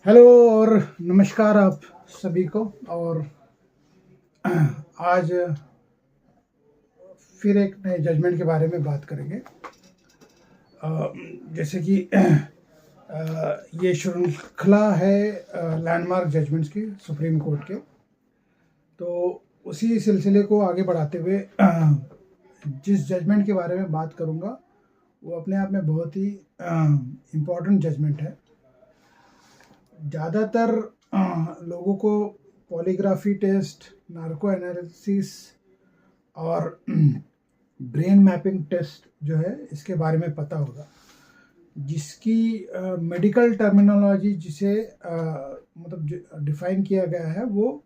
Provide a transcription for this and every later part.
Hello और नमस्कार आप सभी को। और आज फिर एक नए जजमेंट के बारे में बात करेंगे। जैसे कि ये श्रृंखला है लैंडमार्क जजमेंट्स की सुप्रीम कोर्ट के, तो उसी सिलसिले को आगे बढ़ाते हुए जिस जजमेंट के बारे में बात करूँगा वो अपने आप में बहुत ही इम्पोर्टेंट जजमेंट है। ज़्यादातर लोगों को पॉलीग्राफी टेस्ट, नार्को एनालिसिस और ब्रेन मैपिंग टेस्ट जो है इसके बारे में पता होगा, जिसकी मेडिकल टर्मिनोलॉजी जिसे मतलब डिफाइन किया गया है वो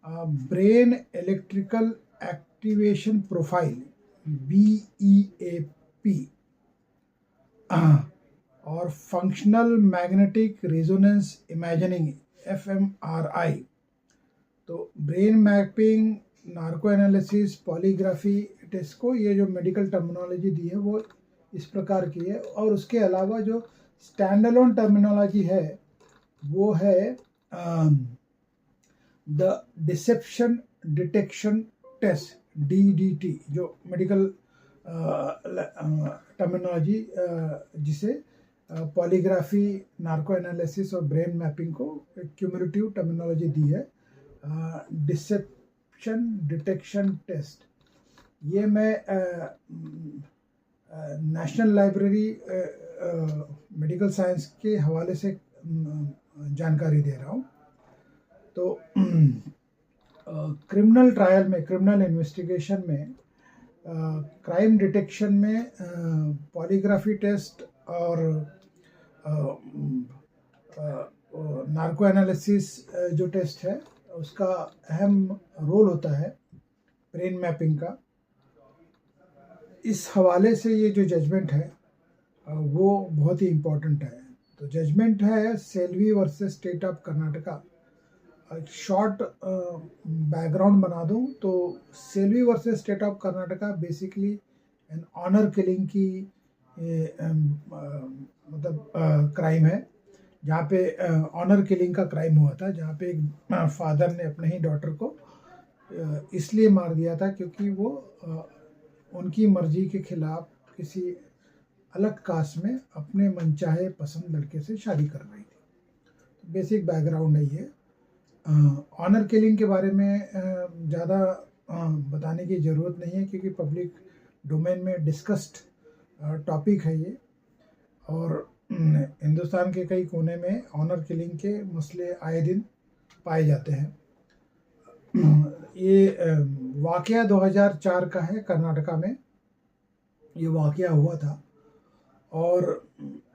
brain electrical activation profile BEAP और functional magnetic resonance imaging FMRI। तो brain mapping, narco analysis, polygraphy test को ये जो मेडिकल टर्मिनोलॉजी दी है वो इस प्रकार की है। और उसके अलावा जो स्टैंड अलोन टर्मिनोलॉजी है वो है the deception detection test DDT, जो मेडिकल टर्मिनोलॉजी जिसे पॉलीग्राफी, नार्को एनालिसिस और ब्रेन मैपिंग को एक क्यूमुलेटिव टर्मिनोलॉजी दी है, डिसेप्शन डिटेक्शन टेस्ट। ये मैं नेशनल लाइब्रेरी मेडिकल साइंस के हवाले से जानकारी दे रहा हूँ। तो क्रिमिनल ट्रायल में, क्रिमिनल इन्वेस्टिगेशन में, क्राइम डिटेक्शन में पॉलीग्राफी टेस्ट और नार्को एनालिसिस जो टेस्ट है उसका अहम रोल होता है ब्रेन मैपिंग का। इस हवाले से ये जो जजमेंट है वो बहुत ही इम्पोर्टेंट है। तो जजमेंट है Selvi versus state of Karnataka. एक शॉर्ट बैकग्राउंड बना दूं तो Selvi versus state of Karnataka basically an honour killing की मतलब क्राइम है, जहाँ पे ऑनर किलिंग का क्राइम हुआ था, जहाँ पे एक फादर ने अपने ही डॉटर को इसलिए मार दिया था क्योंकि वो उनकी मर्जी के खिलाफ किसी अलग कास्ट में अपने मनचाहे पसंद लड़के से शादी कर रही थी। तो बेसिक बैकग्राउंड है ये। ऑनर किलिंग के बारे में ज़्यादा बताने की ज़रूरत नहीं है क्योंकि पब्लिक डोमेन में डिस्कस्ड टॉपिक है ये। और हिंदुस्तान के कई कोने में ऑनर किलिंग के मसले आए दिन पाए जाते हैं। ये वाक़या 2004 का है, कर्नाटका में ये वाक़या हुआ था। और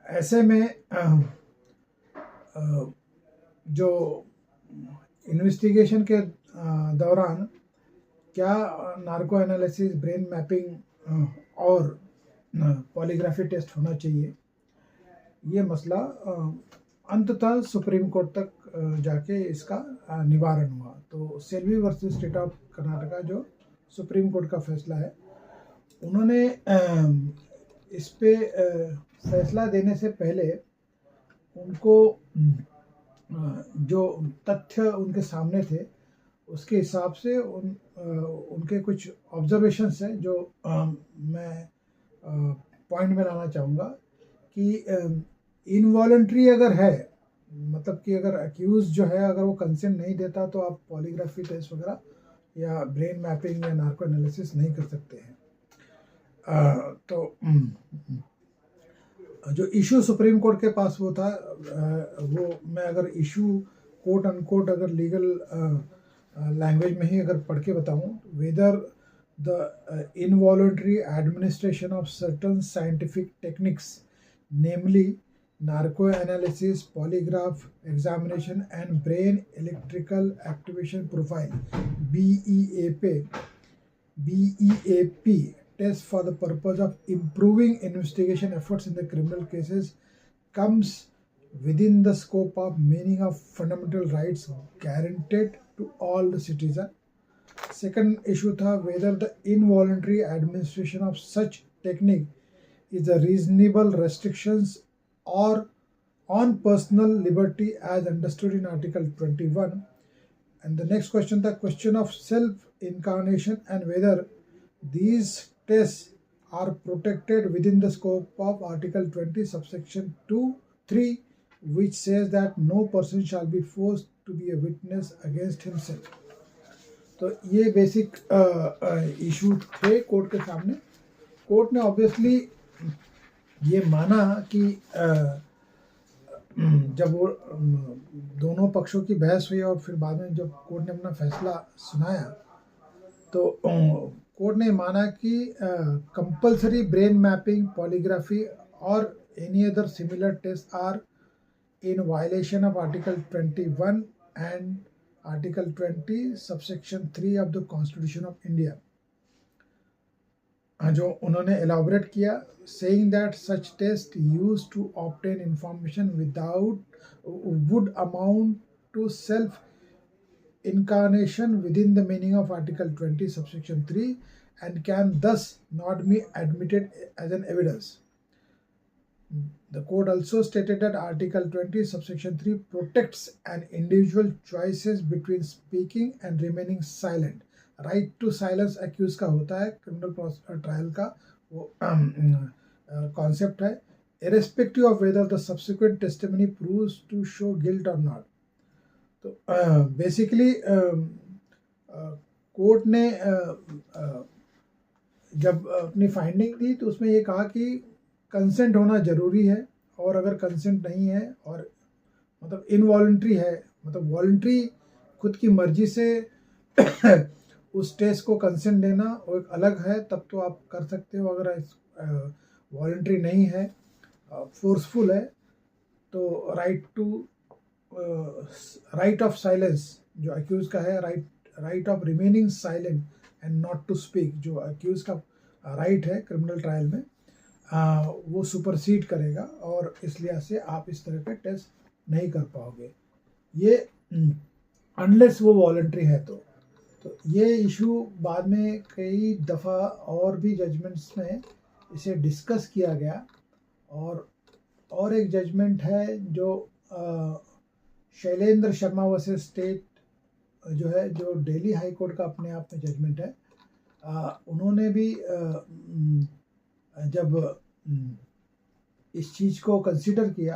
ऐसे में जो इन्वेस्टिगेशन के दौरान क्या नार्को एनालिसिस, ब्रेन मैपिंग और पॉलीग्राफी टेस्ट होना चाहिए, ये मसला अंततः सुप्रीम कोर्ट तक जाके इसका निवारण हुआ। तो Selvi versus state of Karnataka जो सुप्रीम कोर्ट का फैसला है, उन्होंने इस पे फैसला देने से पहले उनको जो तथ्य उनके सामने थे उसके हिसाब से उनके कुछ ऑब्जर्वेशंस हैं जो मैं पॉइंट में लाना चाहूँगा कि इनवॉलंटरी अगर है, मतलब कि अगर अक्यूज जो है अगर वो कंसेंट नहीं देता तो आप पॉलीग्राफी टेस्ट वगैरह या ब्रेन मैपिंग या नार्को एनालिसिस नहीं कर सकते हैं। तो जो इशू सुप्रीम कोर्ट के पास वो था, वो मैं अगर इशू कोट अनकोट अगर लीगल लैंग्वेज में ही अगर पढ़ के बताऊँ, whether the involuntary administration of certain scientific techniques namely narco analysis, polygraph examination and brain electrical activation profile BEAP test for the purpose of improving investigation efforts in the criminal cases comes within the scope of meaning of fundamental rights guaranteed to all the citizens. Second issue था whether the involuntary administration of such technique is a reasonable restrictions or on personal liberty as understood in Article 21. And the next question, the question of self-incarnation and whether these tests are protected within the scope of Article 20, subsection 2(3), which says that no person shall be forced to be a witness against himself. तो ये basic issue थे court के सामने. Court ने obviously ये माना कि जब वो दोनों पक्षों की बहस हुई और फिर बाद में जब कोर्ट ने अपना फैसला सुनाया तो कोर्ट ने माना कि कंपल्सरी ब्रेन मैपिंग, पॉलीग्राफी और any other similar test are in violation of article 21 and Article 20, subsection 3 of the Constitution of India. जो उन्होंने elaborate किया, saying that such test used to obtain information without would amount to self incarnation within the meaning of Article 20, subsection 3 and can thus not be admitted as an evidence. The court also stated that Article 20, subsection 3 protects an individual choices between speaking and remaining silent. Right to silence accused का होता है, criminal trial का वो concept है, irrespective of whether the subsequent testimony proves to show guilt or not. तो basically court ने जब अपनी फाइंडिंग दी तो उसमें ये कहा कि कंसेंट होना ज़रूरी है, और अगर कंसेंट नहीं है और मतलब इनवॉलंट्री है, मतलब वॉलंट्री खुद की मर्जी से उस टेस्ट को कंसेंट देना वो एक अलग है, तब तो आप कर सकते हो. अगर वॉलंट्री नहीं है, फोर्सफुल है, तो राइट ऑफ साइलेंस जो अक्यूज का है, right of remaining silent and not to speak जो अक्यूज का राइट है क्रिमिनल ट्रायल में, वो सुपरसीड करेगा और इस लिहाज से आप इस तरह के टेस्ट नहीं कर पाओगे ये अनलेस वो वॉलंटरी है. तो ये इशू बाद में कई दफ़ा और भी जजमेंट्स में इसे डिस्कस किया गया. और एक जजमेंट है जो शैलेंद्र शर्मा वर्सेस स्टेट जो है, जो दिल्ली हाई कोर्ट का अपने आप में जजमेंट है. उन्होंने भी जब इस चीज़ को कंसिडर किया,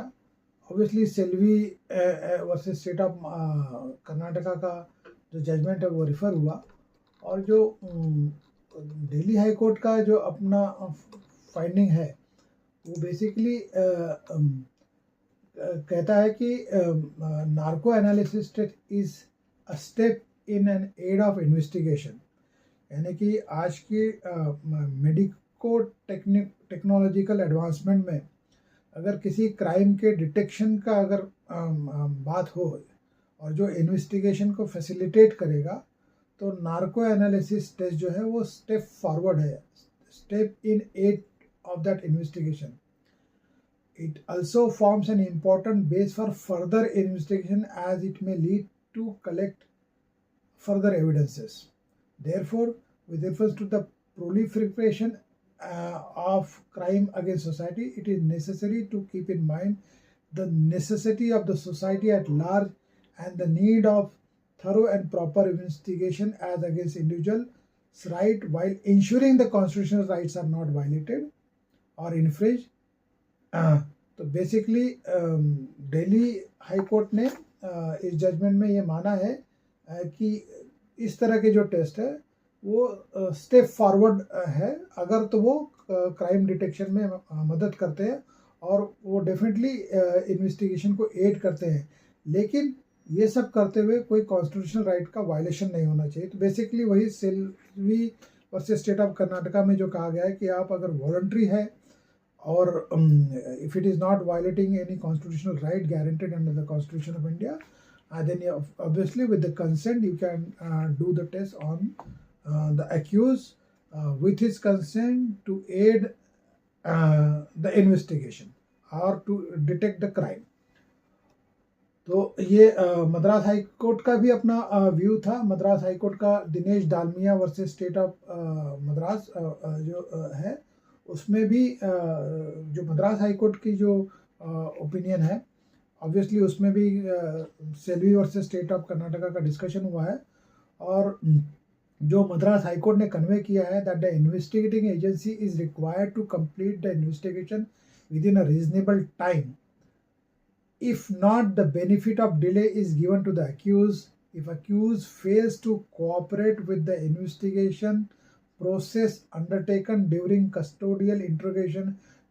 obviously Selvi versus state of Karnataka का जो जजमेंट है वो रिफ़र हुआ, और जो दिल्ली हाई कोर्ट का जो अपना फाइंडिंग है वो बेसिकली कहता है कि narco analysis test is a step in an aid of investigation. यानी कि आज की मेडिको टेक्नोलॉजिकल एडवांसमेंट में अगर किसी क्राइम के डिटेक्शन का अगर बात हो और जो इन्वेस्टिगेशन को फैसिलिटेट करेगा, तो नार्को एनालिसिस टेस्ट जो है वो स्टेप फॉरवर्ड है, step in aid of that investigation. It also forms an important base for further investigation as it may lead to collect further evidences. Therefore, with reference to the proliferation of crime against society, it is necessary to keep in mind the necessity of the society at large and the need of thorough and proper investigation as against individuals' right, while ensuring the constitutional rights are not violated or infringed. तो basically Delhi high court ने इस judgment में ये माना है कि इस तरह के जो टेस्ट है वो स्टेप फॉरवर्ड है, अगर तो वो क्राइम डिटेक्शन में मदद करते हैं और वो डेफिनेटली इन्वेस्टिगेशन को एड करते हैं, लेकिन ये सब करते हुए कोई कॉन्स्टिट्यूशनल राइट का वायलेशन नहीं होना चाहिए. तो बेसिकली वही Selvi versus state of Karnataka में जो कहा गया है कि आप अगर वॉलंटरी है or if it is not violating any constitutional right guaranteed under the Constitution of India, then obviously with the consent you can do the test on the accused with his consent to aid the investigation or to detect the crime. तो ये Madras high court का भी अपना view था. Madras high court का Dinesh Dalmia versus state of Madras जो है, उसमें भी जो मद्रास हाई कोर्ट की जो ओपिनियन है ऑब्वियसली उसमें भी Selvi versus state of Karnataka का डिस्कशन हुआ है, और जो मद्रास हाई कोर्ट ने कन्वे किया है that the investigating agency is required to complete the investigation within a reasonable time. If not, the benefit of delay is given to the accused. If accused fails to cooperate with the investigation process undertaken during custodial interrogation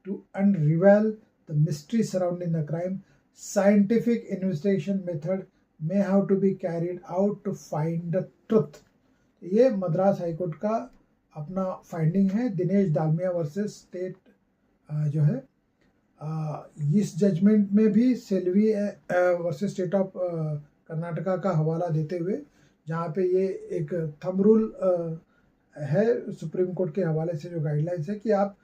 to unravel the mystery surrounding the crime, scientific investigation method may have to be carried out to find the truth. ये Madras high court का अपना finding है Dinesh Dalmia versus state जो है. इस judgment में भी Selvi versus state of Karnataka का हवाला देते हुए, जहाँ पे ये एक थंब रूल है सुप्रीम कोर्ट के हवाले से जो गाइडलाइंस है कि आप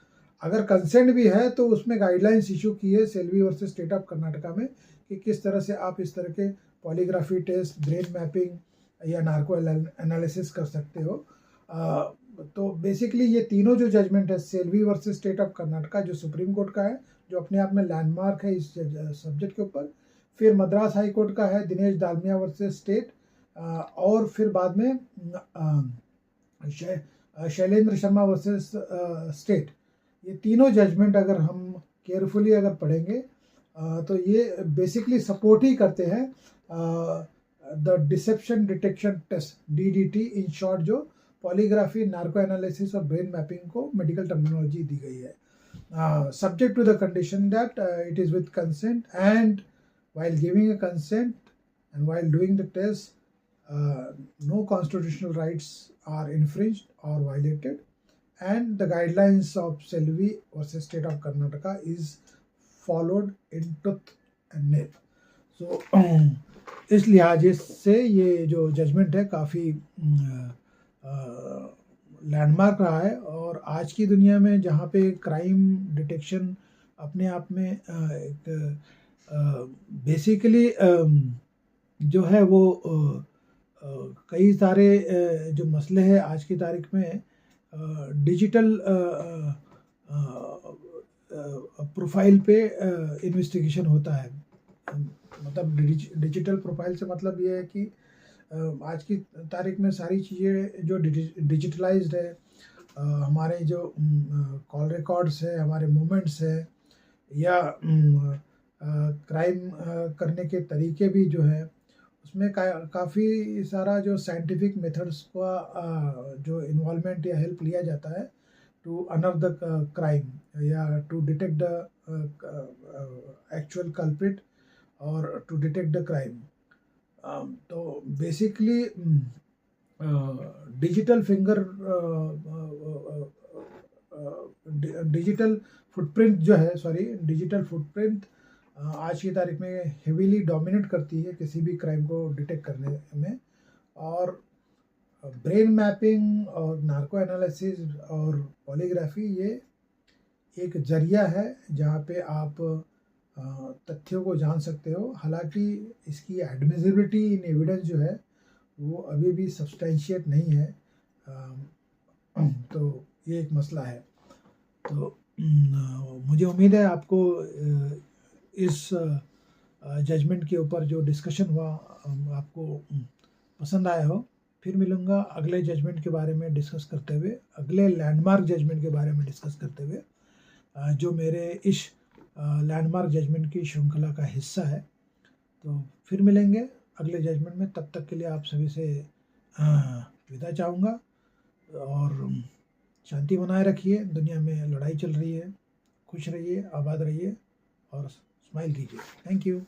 अगर कंसेंट भी है तो उसमें गाइडलाइंस इशू की है Selvi versus state of Karnataka में कि किस तरह से आप इस तरह के पॉलीग्राफी टेस्ट, ब्रेन मैपिंग या नार्को एनालिसिस कर सकते हो. तो बेसिकली ये तीनों जो जजमेंट है, Selvi versus state of Karnataka जो सुप्रीम कोर्ट का है, जो अपने आप में लैंडमार्क है इस सब्जेक्ट के ऊपर, फिर मद्रास हाई कोर्ट का है दिनेश दालमिया वर्सेस स्टेट, और फिर बाद में शैलेंद्र शर्मा वर्सेस स्टेट. ये तीनों जजमेंट अगर हम केयरफुली अगर पढ़ेंगे तो ये बेसिकली सपोर्ट ही करते हैं the deception detection test DDT, in short जो पॉलीग्राफी, नार्को एनालिसिस और ब्रेन मैपिंग को मेडिकल टर्मिनोलॉजी दी गई है. Subject to the condition that it is with consent, and while giving a consent and while doing the test, no constitutional rights are infringed or violated, and the guidelines of Selvi versus State of Karnataka is followed in tooth and nail. So इस लिहाज से ये जो judgment है काफ़ी landmark रहा है. और आज की दुनिया में जहाँ पे क्राइम डिटेक्शन अपने आप में एक बेसिकली जो है वो कई सारे जो मसले हैं आज की तारीख में डिजिटल प्रोफाइल पे इन्वेस्टिगेशन होता है. मतलब डिजिटल प्रोफाइल से मतलब ये है कि आज की तारीख में सारी चीज़ें जो डिजिटलाइज्ड है, हमारे जो कॉल रिकॉर्ड्स है, हमारे मूवमेंट्स है, या क्राइम करने के तरीके भी जो है उसमें काफ़ी सारा जो साइंटिफिक मेथड्स का जो इन्वॉल्वमेंट या हेल्प लिया जाता है टू अनर्थ द क्राइम या to detect the actual culprit और टू डिटेक्ट द क्राइम. तो basically digital finger digital footprint जो है, डिजिटल फुटप्रिंट आज की तारीख में हेवीली डोमिनेट करती है किसी भी क्राइम को डिटेक्ट करने में. और ब्रेन मैपिंग और नार्को एनालिसिस और पॉलीग्राफी ये एक जरिया है जहाँ पे आप तथ्यों को जान सकते हो. हालांकि इसकी एडमिसिबिलिटी इन एविडेंस जो है वो अभी भी सब्सटेंशिएट नहीं है. तो ये एक मसला है. तो मुझे उम्मीद है आपको इस जजमेंट के ऊपर जो डिस्कशन हुआ आपको पसंद आया हो. फिर मिलूँगा अगले जजमेंट के बारे में डिस्कस करते हुए, अगले लैंडमार्क जजमेंट के बारे में डिस्कस करते हुए, जो मेरे इस लैंडमार्क जजमेंट की श्रृंखला का हिस्सा है. तो फिर मिलेंगे अगले जजमेंट में. तब तक के लिए आप सभी से विदा चाहूँगा और शांति बनाए रखिए. दुनिया में लड़ाई चल रही है. खुश रहिए, आबाद रहिए और स्माइल कीजिए. Thank you.